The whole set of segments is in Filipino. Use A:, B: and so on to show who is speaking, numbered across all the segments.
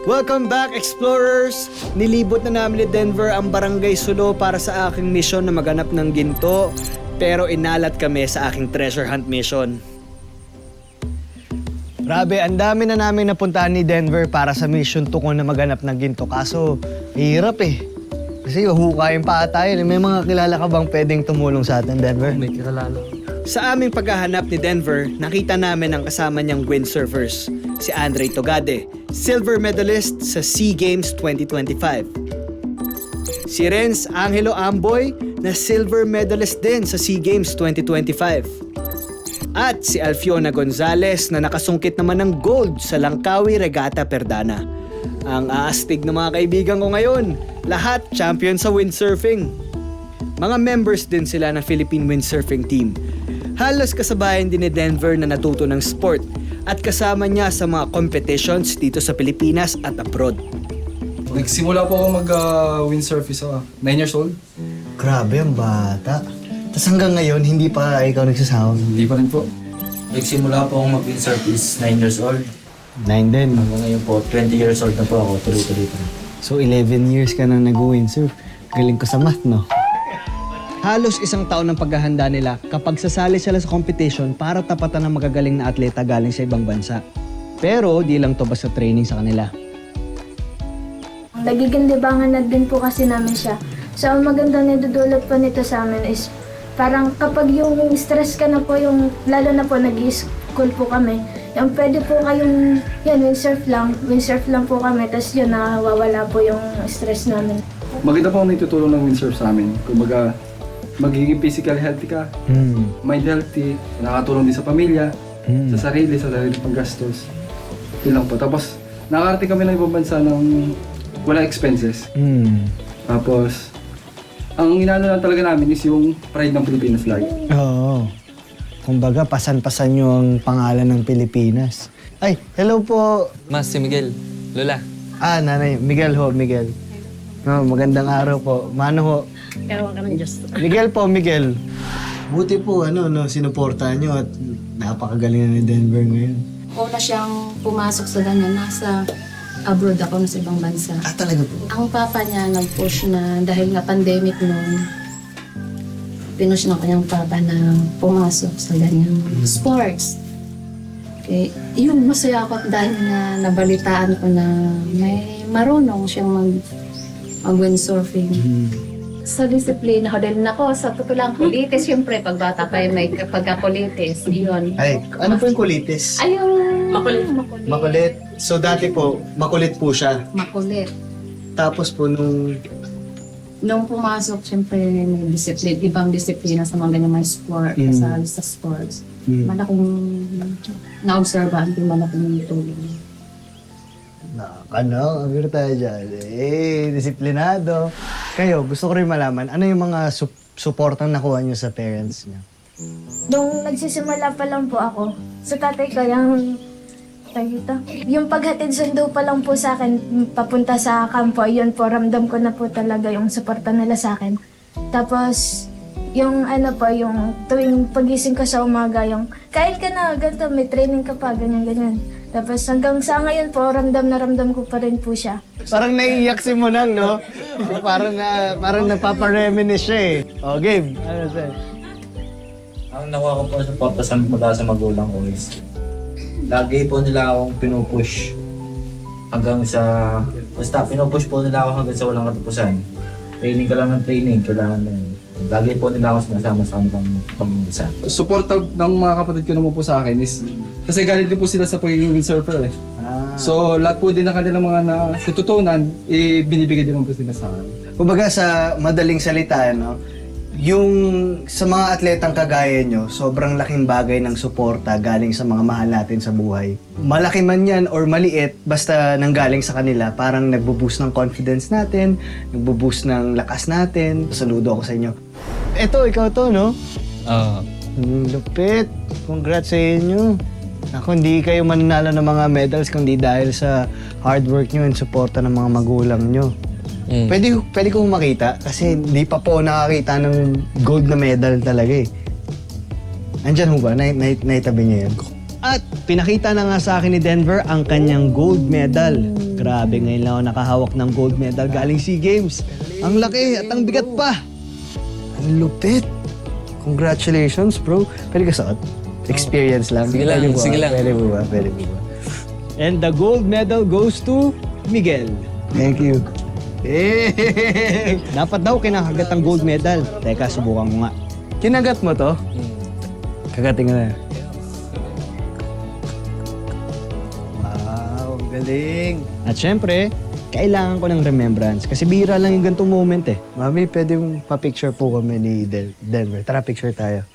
A: Welcome back, explorers! Nilibot na namin ni Denver ang Barangay Sulo para sa aking misyon na maghanap ng ginto, pero inalat kami sa aking treasure hunt mission. Grabe, ang dami na namin napuntahan ni Denver para sa mission to ko na maghanap ng ginto. Kaso, hirap eh. Kasi huhukayin pa tayo. May mga kilala ka bang pwedeng tumulong sa atin, Denver?
B: May kilala.
A: Sa aming paghahanap ni Denver, nakita namin ang kasama niyang windsurfers, si Andre Togade, silver medalist sa SEA Games 2025. Si Renz Angelo Amboy, na silver medalist din sa SEA Games 2025. At si Alfiona Gonzalez na nakasungkit naman ng gold sa Langkawi Regatta Perdana. Ang aastig ng mga kaibigan ko ngayon, lahat champion sa windsurfing. Mga members din sila ng Philippine Windsurfing Team. Halos kasabayan din ni Denver na natuto ng sport at kasama niya sa mga competitions dito sa Pilipinas at abroad.
C: Nagsimula po ako mag-windsurf sa 9 years old.
A: Grabe ang bata. Tapos hanggang ngayon, hindi pa ikaw nagsasahod?
C: Hindi pa rin po.
B: Nagsimula po akong mag-windsurf is 9 years old.
A: 9 din.
B: Hanggang ngayon po, 20 years old na po ako, tuloy-tuloy pa.
A: So 11 years ka na nag-windsurf. Galing ko sa math, no? Halos isang taon ng paghahanda nila kapag sasali sila sa competition para tapatan ng magagaling na atleta galing sa ibang bansa. Pero di lang to basta training sa kanila.
D: Nagiging libangan na din po kasi namin siya. So ang magandang nadudulot po nito sa amin is parang kapag yung stress ka na po, yung lalo na po nag-i-school po kami, yung pwede po kayong, yan, windsurf lang po kami, tapos yun, nawawala po yung stress namin.
C: Maganda po ang naitutulong ng windsurf sa amin. Kumbaga, magiging physical healthy ka, mind healthy, nakatulong din sa pamilya, sa sarili panggastos. Yun lang po. Tapos, nakarating kami ng ibang bansa ng walang expenses. Tapos, ang inaano lang talaga namin is yung pride ng Philippine flag.
A: Oo. Kumbaga, pasan-pasan nyo ang pangalan ng Pilipinas. Ay, hello po.
E: Mas, si Miguel. Lola.
A: Ah, nanay. Miguel ho, Miguel. No, magandang araw po. Mano ho?
F: Ewan ka ng Diyos.
A: Miguel po, Miguel. Buti po, sinuportahan nyo at napakagaling na ni Denver ngayon.
F: Una siyang pumasok sa ganyan, nasa abroad ako, nasa ibang bansa.
A: Ah, talaga po?
F: Ang papa niya nag-push na dahil nga pandemic noon, pinush ng kanyang papa na pumasok sa ganyang sports. Okay. Yun, masaya ako dahil na nabalitaan ko na may marunong siyang mag-windsurfing. Sa disiplina ko, dahil nako, sa totoo lang, kulitis, siyempre, pag bata pa may pagkakulitis, yun.
A: Ay, ano po yung kulitis?
F: Ayun, makulit.
A: Makulit. So dati po, makulit po siya.
F: Makulit.
A: Tapos po
F: Nung pumasok, siyempre may discipline, ibang disiplina sa mga ganyan mga sport, kasali sa sports. Malaking na-obserbahan ko malaking tulong.
A: Agad tayo dyan. Disiplinado. Kayo, gusto ko rin malaman, ano yung mga supportang nakuha nyo sa parents niyo?
D: Nung nagsisimula pa lang po ako, sa tatay ko, yung paghatid sundo pa lang po sa akin, papunta sa kampo, yun po, ramdam ko na po talaga yung suporta nila sa akin. Tapos, yung yung tuwing pagising ko sa umaga, yung kain ka na, ganito, may training ka pa, ganyan. Tapos hanggang sa ngayon po, ramdam ko pa rin po siya. Parang naiiyak si Monang, no? parang napapareminis siya eh. O, Gabe, ano sa'yo?
B: Ang nakuha ko po sa papasan mula sa magulang ko is lagi po nila akong pinupush hanggang sa... Basta pinupush po nila ako hanggang sa walang katapusan. Training ka lang ng training, kailangan na yun. Lagi po nila ako sinasama sa kanilang pag-isa.
C: Support ng mga kapatid ko naman po sa akin is kasi galing din po sila sa pagiging windsurfer eh. So lahat po din ng kanilang mga natutunan, binibigay din po sila sa akin.
A: Kumbaga sa madaling salita, yung sa mga atletang kagaya nyo, sobrang laking bagay ng suporta galing sa mga mahal natin sa buhay. Malaki man yan or maliit, basta nanggaling sa kanila, parang nagbo-boost ng confidence natin, nagbo-boost ng lakas natin. Saludo ako sa inyo. Eto, ikaw to, no?
E: Oo.
A: Lupit. Congrats sa inyo. Ako, hindi kayo mananalo ng mga medals kundi dahil sa hard work nyo and suporta ng mga magulang nyo. Pwede kong makita kasi hindi pa po nakakita ng gold na medal talaga eh. Andyan ho ba? Naitabi niyo yun? At Pinakita na nga sa akin ni Denver ang kanyang gold medal. Grabe, ngayon lang ako nakahawak ng gold medal galing SEA Games. Ang laki at ang bigat pa. Ang lupit. Congratulations, bro. Pwede ka suot? Experience lang.
E: Sige lang,
A: Pwede ba?
E: sige lang.
A: Pwede mo ba? Pwede mo ba? And the gold medal goes to Miguel. Thank you. Dapat daw kinakagat ang gold medal. Teka, subukan ko nga. Kinagat mo to? Kagating na. Wow, galing. At syempre, kailangan ko ng remembrance. Kasi bihira lang yung ganitong moment eh. Mami, pwede mong pa-picture po kami ni Denver. Tara, picture tayo.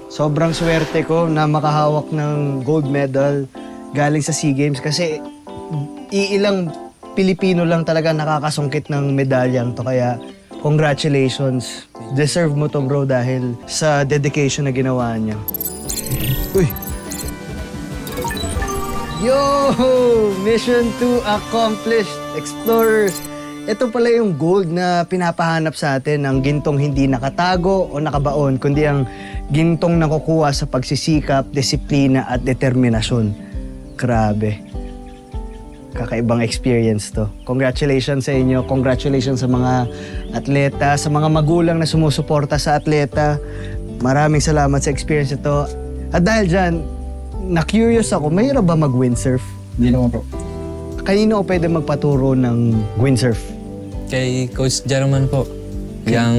A: Sobrang swerte ko na makahawak ng gold medal galing sa SEA Games kasi iilang Pilipino lang talaga nakakasungkit ng medalyang to. Kaya congratulations. Deserve mo to, bro, dahil sa dedication na ginawa niya. Uy! Yo! Mission 2 accomplished, explorers! Ito pala yung gold na pinapahanap sa atin, ang gintong hindi nakatago o nakabaon, kundi ang gintong nakukuha sa pagsisikap, disiplina at determinasyon. Grabe. Kakaibang experience to. Congratulations sa inyo. Congratulations sa mga atleta, sa mga magulang na sumusuporta sa atleta. Maraming salamat sa experience ito. At dahil dyan, na-curious ako, mahirap ba mag-windsurf?
C: Hindi naman po.
A: Kanino ako pwede magpaturo ng windsurf?
E: Kay Coach Jaraman po. Yang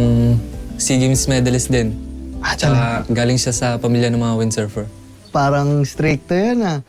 E: SEA Games medalist din.
A: Ah,
E: Tsaka galing siya sa pamilya ng mga windsurfer.
A: Parang stricto yan ah.